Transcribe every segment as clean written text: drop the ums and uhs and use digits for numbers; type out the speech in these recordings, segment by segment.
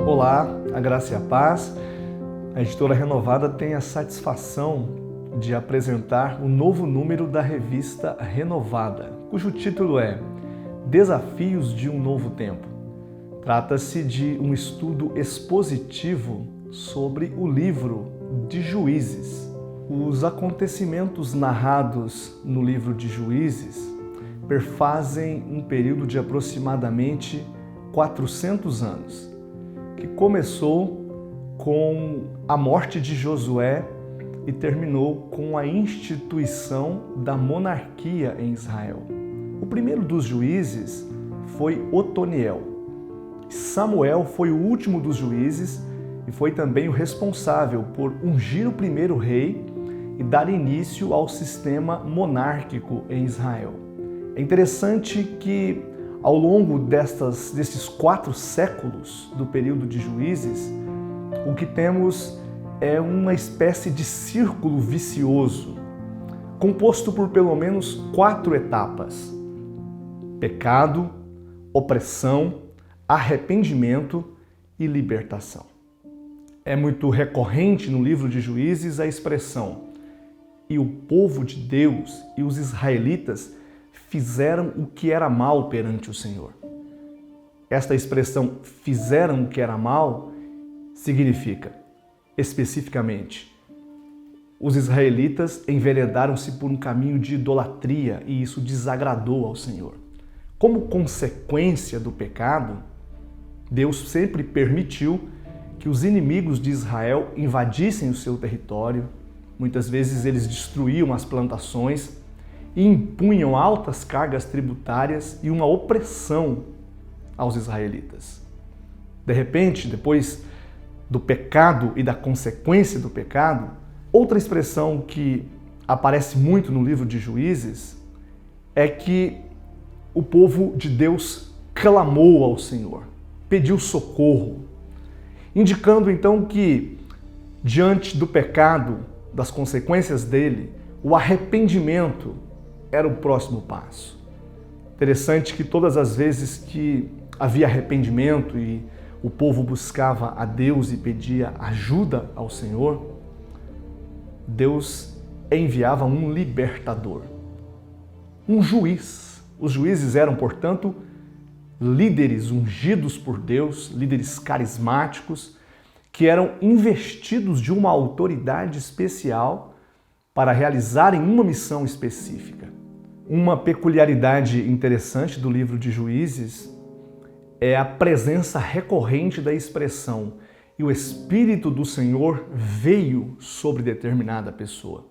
Olá, a graça e a paz. A Editora Renovada tem a satisfação de apresentar o novo número da revista Renovada, cujo título é Desafios de um Novo Tempo. Trata-se de um estudo expositivo sobre o livro de Juízes. Os acontecimentos narrados no livro de Juízes perfazem um período de aproximadamente 400 anos, que começou com a morte de Josué e terminou com a instituição da monarquia em Israel. O primeiro dos juízes foi Otoniel. Samuel foi o último dos juízes e foi também o responsável por ungir o primeiro rei e dar início ao sistema monárquico em Israel. É interessante que ao longo desses 4 séculos do período de Juízes, o que temos é uma espécie de círculo vicioso, composto por pelo menos 4 etapas: pecado, opressão, arrependimento e libertação. É muito recorrente no livro de Juízes a expressão "e o povo de Deus e os israelitas fizeram o que era mal perante o Senhor". Esta expressão "fizeram o que era mal" significa, especificamente, os israelitas enveredaram-se por um caminho de idolatria e isso desagradou ao Senhor. Como consequência do pecado, Deus sempre permitiu que os inimigos de Israel invadissem o seu território. Muitas vezes eles destruíam as plantações e impunham altas cargas tributárias e uma opressão aos israelitas. De repente, depois do pecado e da consequência do pecado, outra expressão que aparece muito no livro de Juízes é que o povo de Deus clamou ao Senhor, pediu socorro, indicando então que, diante do pecado, das consequências dele, o arrependimento era o próximo passo. Interessante que todas as vezes que havia arrependimento e o povo buscava a Deus e pedia ajuda ao Senhor, Deus enviava um libertador, um juiz. Os juízes eram, portanto, líderes ungidos por Deus, líderes carismáticos, que eram investidos de uma autoridade especial para realizarem uma missão específica. Uma peculiaridade interessante do livro de Juízes é a presença recorrente da expressão "e o Espírito do Senhor veio sobre determinada pessoa".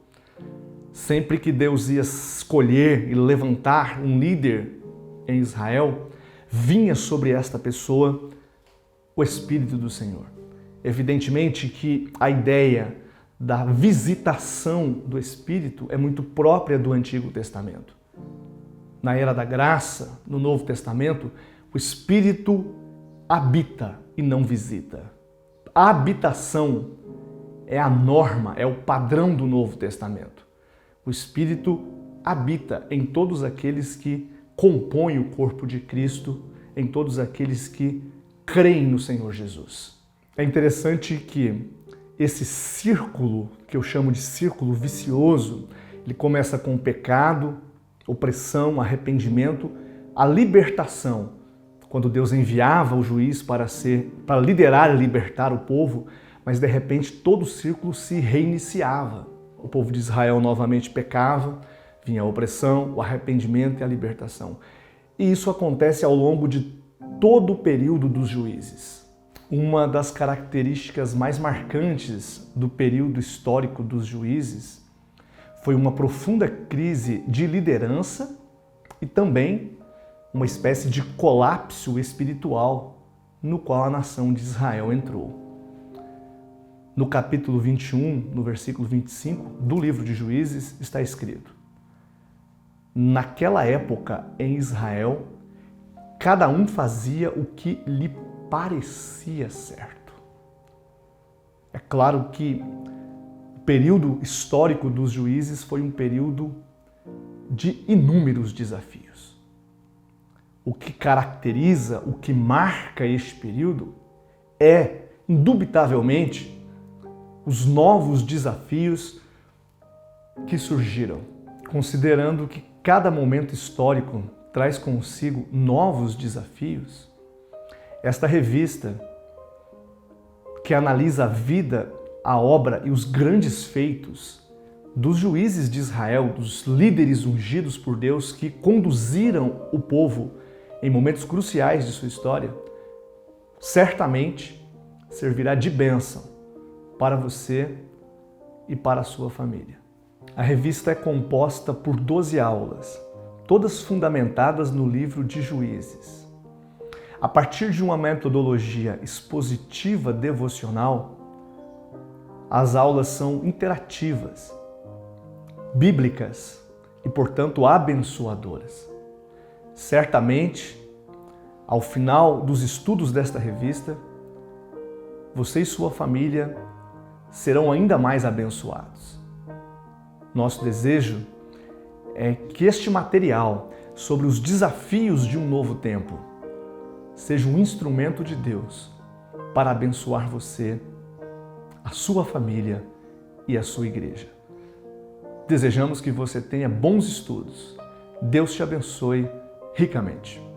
Sempre que Deus ia escolher e levantar um líder em Israel, vinha sobre esta pessoa o Espírito do Senhor. Evidentemente que a ideia da visitação do Espírito é muito própria do Antigo Testamento. Na Era da Graça, no Novo Testamento, o Espírito habita e não visita. A habitação é a norma, é o padrão do Novo Testamento. O Espírito habita em todos aqueles que compõem o corpo de Cristo, em todos aqueles que creem no Senhor Jesus. É interessante que esse círculo, que eu chamo de círculo vicioso, ele começa com o pecado, opressão, arrependimento, a libertação, quando Deus enviava o juiz para liderar e libertar o povo, mas de repente todo o círculo se reiniciava. O povo de Israel novamente pecava, vinha a opressão, o arrependimento e a libertação. E isso acontece ao longo de todo o período dos juízes. Uma das características mais marcantes do período histórico dos juízes foi uma profunda crise de liderança e também uma espécie de colapso espiritual no qual a nação de Israel entrou. No capítulo 21, no versículo 25 do livro de Juízes, está escrito: "Naquela época, em Israel, cada um fazia o que lhe parecia certo". É claro que o período histórico dos juízes foi um período de inúmeros desafios. O que caracteriza, o que marca este período é, indubitavelmente, os novos desafios que surgiram, considerando que cada momento histórico traz consigo novos desafios. Esta revista, que analisa a vida, a obra e os grandes feitos dos juízes de Israel, dos líderes ungidos por Deus que conduziram o povo em momentos cruciais de sua história, certamente servirá de bênção para você e para a sua família. A revista é composta por 12 aulas, todas fundamentadas no livro de Juízes. A partir de uma metodologia expositiva devocional, as aulas são interativas, bíblicas e, portanto, abençoadoras. Certamente, ao final dos estudos desta revista, você e sua família serão ainda mais abençoados. Nosso desejo é que este material sobre os desafios de um novo tempo seja um instrumento de Deus para abençoar você, a sua família e a sua igreja. Desejamos que você tenha bons estudos. Deus te abençoe ricamente.